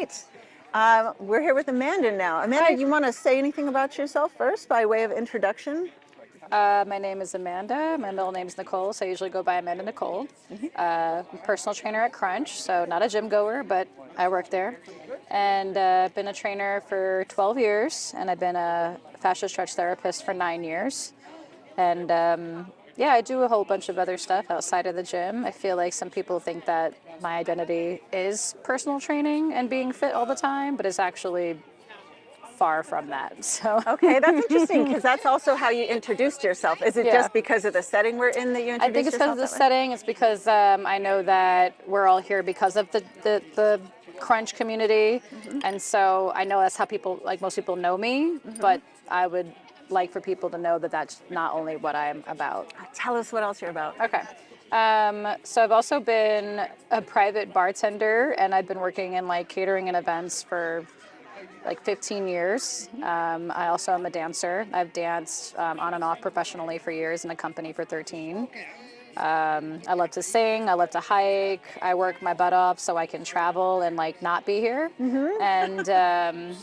Right. We're here with Amanda now. Amanda, Hi. you want to say anything about yourself first by way of introduction? My name is Amanda. My middle name is Nicole, so I usually go by Amanda Nicole. I'm a personal trainer at Crunch, so not a gym goer, but I work there. And I've been a trainer for 12 years, and I've been a fascia stretch therapist for 9 years. And yeah, I do a whole bunch of other stuff outside of the gym. I feel like some people think that my identity is personal training and being fit all the time, but it's actually far from that. So Okay, that's interesting because that's also how you introduced yourself. Is it yeah. just because of the setting we're in that you I think introduced it's because of yourself the that way? setting. It's because I know that we're all here because of the crunch community, and so I know that's how people, like most people, know me. But I would like for people to know that that's not only what I'm about. Tell us what else you're about. Okay. So I've also been a private bartender, and I've been working in like catering and events for like 15 years. I also am a dancer. I've danced on and off professionally for years in a company for 13. I love to sing. I love to hike. I work my butt off so I can travel and like not be here. And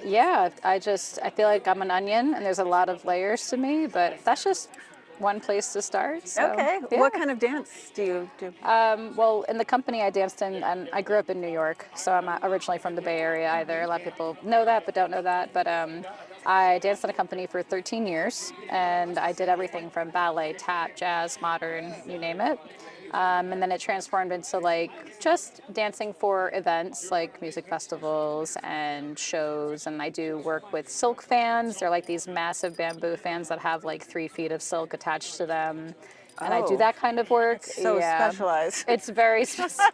yeah, I feel like I'm an onion and there's a lot of layers to me, but that's just one place to start. So Okay, yeah. what kind of dance do you do? Well, in the company I danced in, and I grew up in New York, so I'm not originally from the Bay Area either. A lot of people know that, but don't know that. But I danced in a company for 13 years, and I did everything from ballet, tap, jazz, modern, you name it. And then it transformed into like just dancing for events like music festivals and shows. And I do work with silk fans. They're like these massive bamboo fans that have like 3 feet of silk attached to them. And I do Oh, that kind of work. so Yeah, specialized. it's very specific.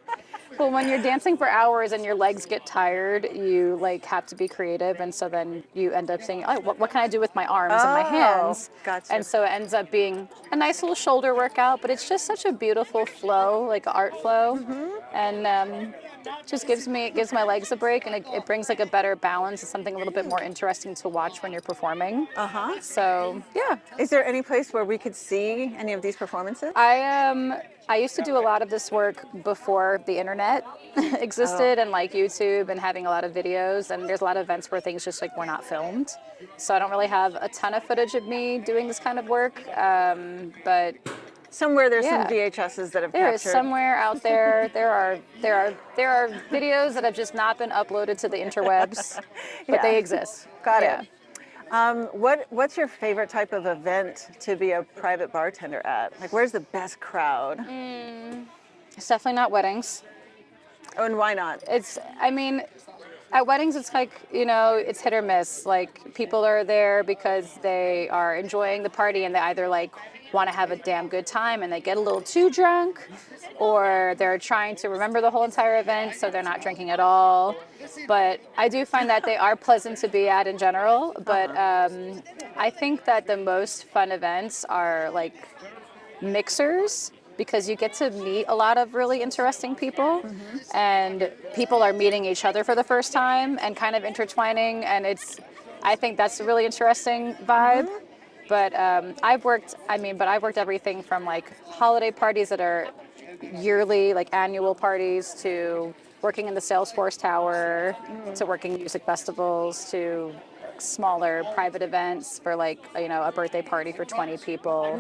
Well, when you're dancing for hours and your legs get tired, you like have to be creative, and so then you end up saying, "Oh, what can I do with my arms and my Oh, hands?" gotcha. And so it ends up being a nice little shoulder workout, but it's just such a beautiful flow, like art flow, and just gives my legs a break, and it brings like a better balance and something a little bit more interesting to watch when you're performing. Uh-huh. So yeah, Is there any place where we could see any of these performances? I used to do a lot of this work before the internet Oh, existed and like YouTube and having a lot of videos, and there's a lot of events where things just like were not filmed. So I don't really have a ton of footage of me doing this kind of work. But somewhere there's some yeah, VHSs that have there is captured. somewhere out there. There are videos that have just not been uploaded to the interwebs, but Yeah, they exist. got it. Yeah. What's your favorite type of event to be a private bartender at? Like, where's the best crowd? It's definitely not weddings. Oh, and why not? I mean, at weddings, it's like, it's hit or miss. Like, people are there because they are enjoying the party and they either like want to have a damn good time and they get a little too drunk, or they're trying to remember the whole entire event, so they're not drinking at all. But I do find that they are pleasant to be at in general. But I think that the most fun events are like mixers, because you get to meet a lot of really interesting people, and people are meeting each other for the first time and kind of intertwining, and I think that's a really interesting vibe. But I've worked everything from like holiday parties that are yearly, like annual parties, to working in the Salesforce Tower, to working music festivals, to smaller private events for like a birthday party for 20 people.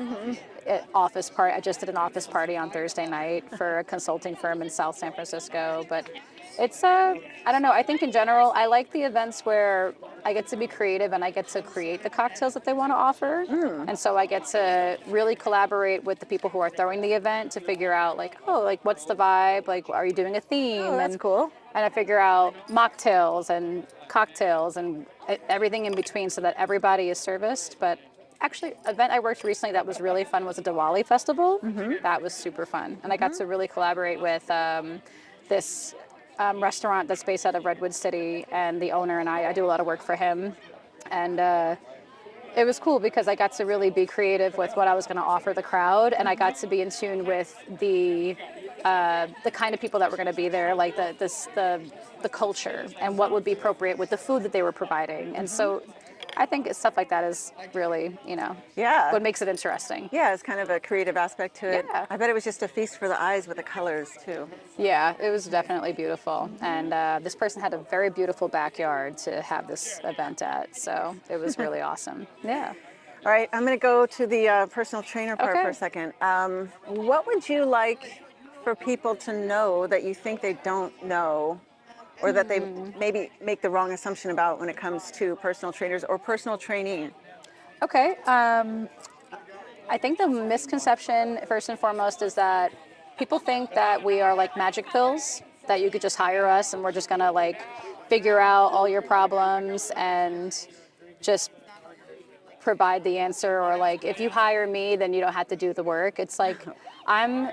Office party. I just did an office party on Thursday night for a consulting firm in South San Francisco. But it's I don't know. I think in general, I like the events where I get to be creative and I get to create the cocktails that they want to offer. And so I get to really collaborate with the people who are throwing the event to figure out like, oh, like what's the vibe? Like, are you doing a theme? Oh, that's cool. And I figure out mocktails and cocktails and everything in between so that everybody is serviced. But actually, an event I worked recently that was really fun was a Diwali festival. That was super fun. And I got to really collaborate with this restaurant that's based out of Redwood City, and the owner and I do a lot of work for him. And it was cool because I got to really be creative with what I was going to offer the crowd, and I got to be in tune with the kind of people that were going to be there, like the culture and what would be appropriate with the food that they were providing. And so I think stuff like that is really, Yeah. what makes it interesting. Yeah, it's kind of a creative aspect to it. Yeah. I bet it was just a feast for the eyes with the colors too. Yeah, it was definitely beautiful. And this person had a very beautiful backyard to have this event at. So it was really awesome. Yeah. All right, I'm going to go to the personal trainer part for a Okay. second. What would you like for people to know that you think they don't know, or that they maybe make the wrong assumption about when it comes to personal trainers or personal training? Okay. I think the misconception, first and foremost, is that people think that we are like magic pills, that you could just hire us and we're just gonna like figure out all your problems and just provide the answer, or like if you hire me then you don't have to do the work. It's like I'm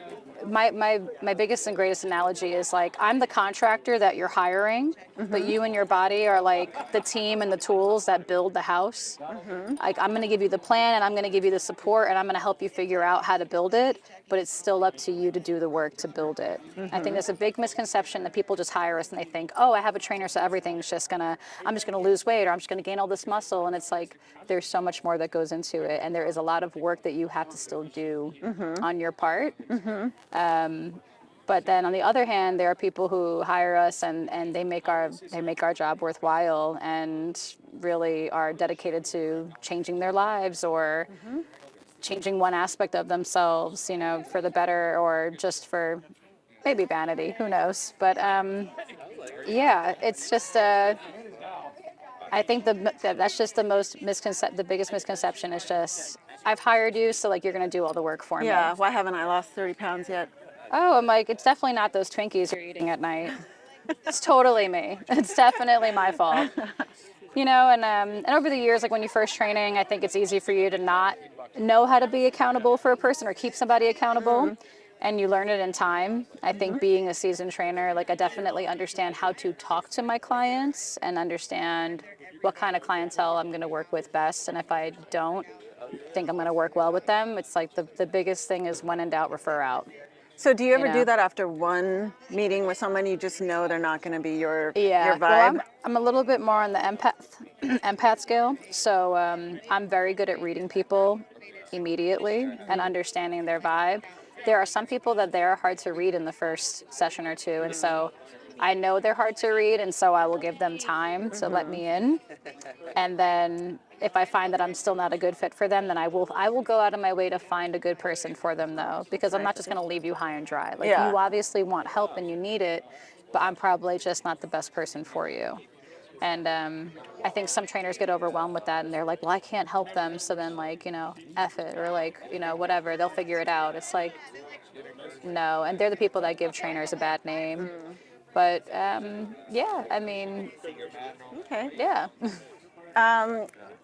my biggest and greatest analogy is like I'm the contractor that you're hiring, but you and your body are like the team and the tools that build the house. Like I'm going to give you the plan and I'm going to give you the support and I'm going to help you figure out how to build it, but it's still up to you to do the work to build it. I think there's a big misconception that people just hire us and they think, oh, I have a trainer, so I'm just gonna lose weight, or I'm just gonna gain all this muscle. And it's like there's so much more that goes into it, and there is a lot of work that you have to still do on your part. But then on the other hand, there are people who hire us and they make our job worthwhile and really are dedicated to changing their lives, or changing one aspect of themselves, for the better, or just for maybe vanity, who knows. But yeah, it's just I think that's just the biggest misconception is just I've hired you, so like you're gonna do all the work for me. Yeah, why haven't I lost 30 pounds yet? Oh, I'm like, it's definitely not those Twinkies you're eating at night. It's totally me. It's definitely my fault. And over the years, like when you're first training, I think it's easy for you to not know how to be accountable for a person or keep somebody accountable. And you learn it in time. I think being a seasoned trainer, like I definitely understand how to talk to my clients and understand what kind of clientele I'm going to work with best. And if I don't think I'm going to work well with them, it's like the biggest thing is when in doubt, refer out. So do you ever do that after one meeting with someone you just know they're not going to be your Yeah, vibe? well, I'm a little bit more on the empath scale. So I'm very good at reading people immediately and understanding their vibe. There are some people that they're hard to read in the first session or two, and so I know they're hard to read, and so I will give them time to let me in. And then if I find that I'm still not a good fit for them, then I will go out of my way to find a good person for them, though, because I'm not just going to leave you high and dry. Like you obviously want help and you need it, but I'm probably just not the best person for you. And I think some trainers get overwhelmed with that, and they're like, well, I can't help them, so then like, F it, or like, whatever, they'll figure it out. It's like, no, and they're the people that give trainers a bad name. But yeah, I mean, Okay. yeah.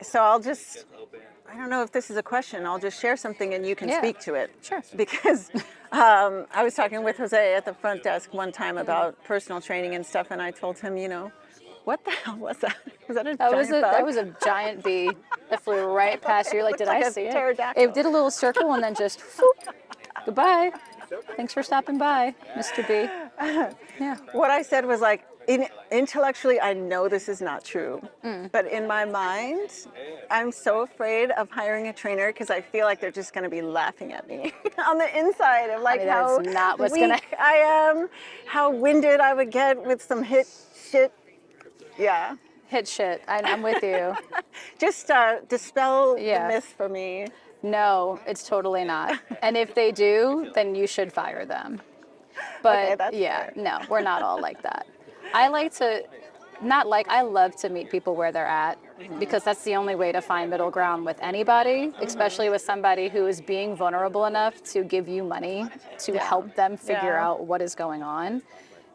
So I don't know if this is a question, I'll just share something and you can Yeah. speak to it. Sure. Because I was talking with Jose at the front desk one time about personal training and stuff, and I told him, what the hell was that? Was that a giant bug? That was a giant bee that flew right past you. Like, did like I a see it? pterodactyl. It did a little circle and then just whoop, goodbye. Thanks for stopping by, Mr. B. Yeah. What I said was like, intellectually, I know this is not true, but in my mind, I'm so afraid of hiring a trainer because I feel like they're just going to be laughing at me on the inside of like how that's not what's weak gonna- I am, how winded I would get with some hit shit. Yeah. Hit shit. I'm with you. Just dispel Yeah. the myth for me. No, it's totally not. And if they do, then you should fire them. But Okay, that's yeah, fair. no, we're not all like that. I love to meet people where they're at, because that's the only way to find middle ground with anybody, especially with somebody who is being vulnerable enough to give you money to help them figure out what is going on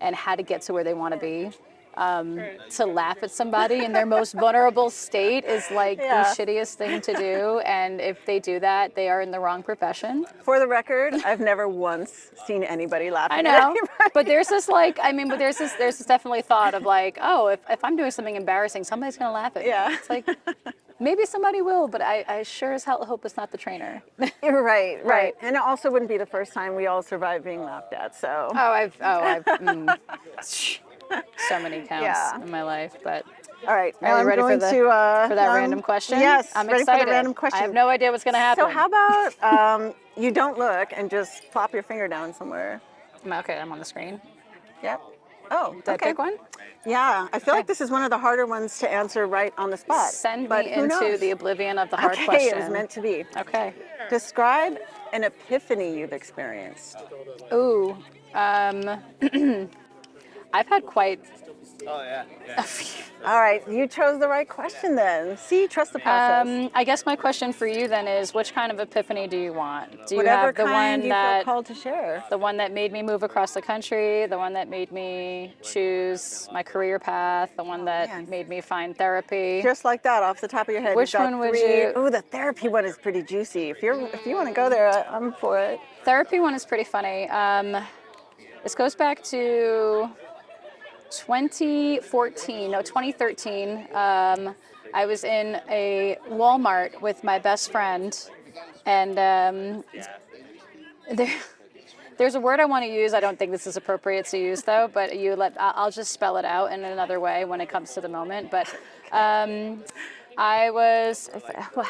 and how to get to where they want to be. To laugh at somebody in their most vulnerable state is like the shittiest thing to do, and if they do that, they are in the wrong profession. For the record, I've never once seen anybody laughing I at know, anybody. but there's this definitely thought of like, oh, if I'm doing something embarrassing, somebody's gonna laugh at me. Yeah. It's like, maybe somebody will, but I sure as hell hope it's not the trainer. You're right. Right. And it also wouldn't be the first time we all survived being laughed at, so. So many counts in my life, but All right, now Are you I'm ready going for to that random question? Yes, I'm ready excited. for the random question. I have no idea what's going to happen. So how about you don't look and just plop your finger down somewhere? Okay, I'm on the screen. Yep. Oh, Did I okay. pick one? Yeah, I feel Okay. like this is one of the harder ones to answer right on the spot. Send but me who into knows? the oblivion of the hard Okay, question. it was meant to be. Okay. Describe an epiphany you've experienced. Ooh. I've had quite a few. All right, you chose the right question then. See, trust the process. I guess my question for you then is, which kind of epiphany do you want? Do you Whatever have the kind one you feel that called to share. the one that made me move across the country, the one that made me choose my career path, the one that Man. made me find therapy? Just like that, off the top of your head. Which you've got one would three. you? Oh, the therapy one is pretty juicy. If you want to go there, I'm for it. Therapy one is pretty funny. This goes back to 2013. I was in a Walmart with my best friend, and there's a word I want to use. I don't think this is appropriate to use though, but I'll just spell it out in another way when it comes to the moment. But how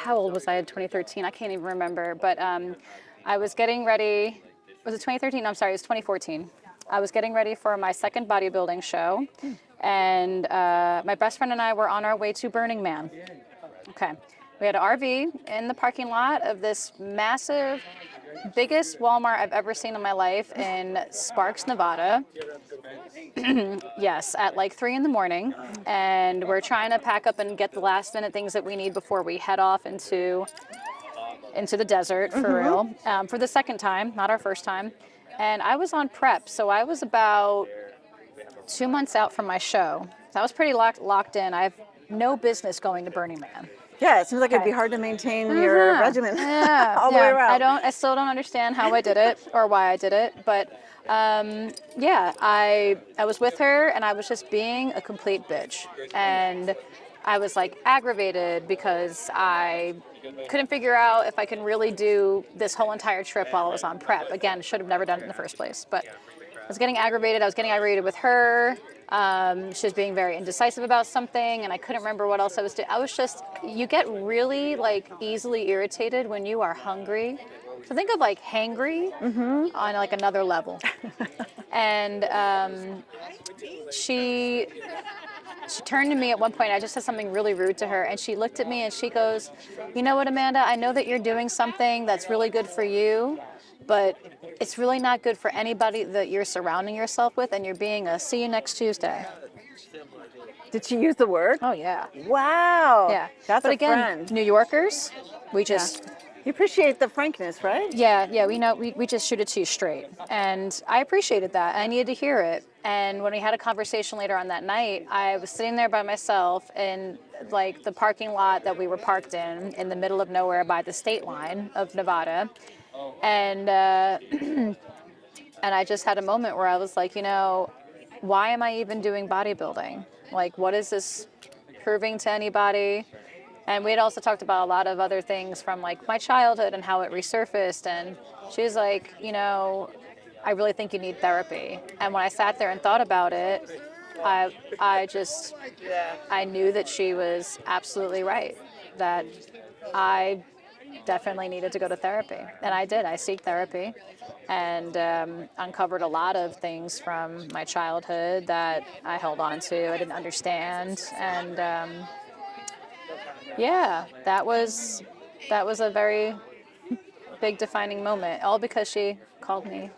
old was I in 2013? I can't even remember. But I was getting ready. Was it 2013? I'm sorry, it was 2014. I was getting ready for my second bodybuilding show, and my best friend and I were on our way to Burning Man. Okay. We had an RV in the parking lot of this massive, biggest Walmart I've ever seen in my life in Sparks, Nevada. Yes, at like 3 in the morning. And we're trying to pack up and get the last minute things that we need before we head off into the desert for real, for the second time, not our first time. And I was on prep, so I was about 2 months out from my show. So I was pretty locked in. I have no business going to Burning Man. Yeah, it seems like it'd be Okay. hard to maintain your regimen Yeah, all the way around. I still don't understand how I did it or why I did it, but yeah, I was with her and I was just being a complete bitch, and I was like aggravated because I couldn't figure out if I can really do this whole entire trip while I was on prep. Again, should have never done it in the first place, but I was getting aggravated. I was getting aggravated with her. She was being very indecisive about something, and I couldn't remember what else I was doing. You get really like easily irritated when you are hungry. So think of like hangry on like another level. And she turned to me at one point. I just said something really rude to her, and she looked at me and she goes, "You know what, Amanda? I know that you're doing something that's really good for you, but it's really not good for anybody that you're surrounding yourself with, and you're being a see you next Tuesday." Did she use the word? Oh, yeah. Wow. Yeah. That's but a again, friend. New Yorkers, we just... You appreciate the frankness, right? Yeah, we just shoot it to you straight. And I appreciated that. I needed to hear it. And when we had a conversation later on that night, I was sitting there by myself in like the parking lot that we were parked in the middle of nowhere by the state line of Nevada. And and I just had a moment where I was like, why am I even doing bodybuilding? Like, what is this proving to anybody? And we had also talked about a lot of other things from like my childhood and how it resurfaced. And she was like, I really think you need therapy. And when I sat there and thought about it, I knew that she was absolutely right, that I definitely needed to go to therapy. And I did. I seek therapy and uncovered a lot of things from my childhood that I held on to, I didn't understand. And yeah, that was a very big defining moment, all because she called me.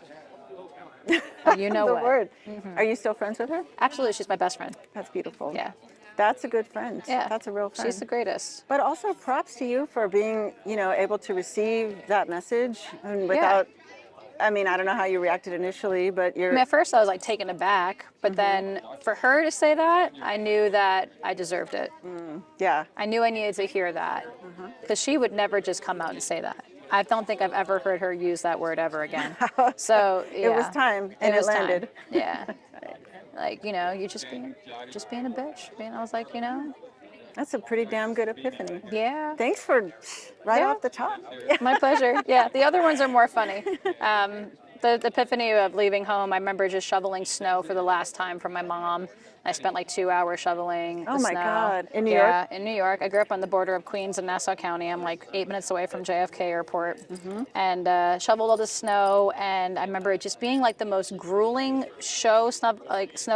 You know The what? word. Are you still friends with her? Absolutely, she's my best friend. That's beautiful. Yeah. That's a good friend. Yeah. That's a real friend. She's the greatest. But also props to you for being, able to receive that message and without, I don't know how you reacted initially, but you're... At first I was like taken aback, but then for her to say that, I knew that I deserved it. Yeah. I knew I needed to hear that because she would never just come out and say that. I don't think I've ever heard her use that word ever again. So yeah. It was time, and it landed. Time. Yeah. Like, you're just being a bitch. I was like, That's a pretty damn good epiphany. Yeah. Thanks for right off the top. My pleasure. Yeah, the other ones are more funny. the epiphany of leaving home, I remember just shoveling snow for the last time from my mom. I spent like 2 hours shoveling the Oh my snow. God. In New York? Yeah, in New York. I grew up on the border of Queens and Nassau County. I'm like 8 minutes away from JFK Airport. And shoveled all the snow. And I remember it just being like the most grueling snow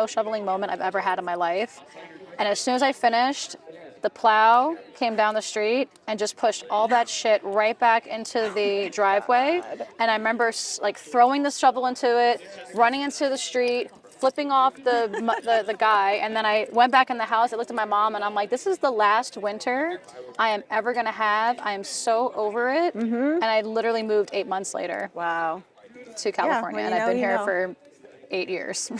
shoveling moment I've ever had in my life. And as soon as I finished, the plow came down the street and just pushed all that shit right back into the driveway. And I remember like throwing the shovel into it, running into the street, flipping off the guy, and then I went back in the house. I looked at my mom, and I'm like, "This is the last winter I am ever gonna have. I am so over it." And I literally moved 8 months later Wow. to California, when and you I've know, been you here know. for 8 years,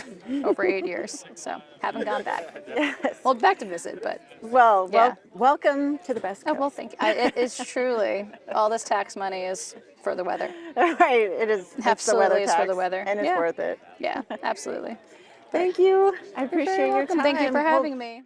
over 8 years. So haven't gone back. Yes. Well, back to visit, but Well, yeah. welcome to the best Oh coast. well, thank you. It is truly all this tax money is for the weather. Right, it is. It's the Absolutely weather is for tax, the weather. and it's Yeah. worth it. Yeah, absolutely. Thank you. I You're appreciate very your welcome. time. Thank you for Well, having me.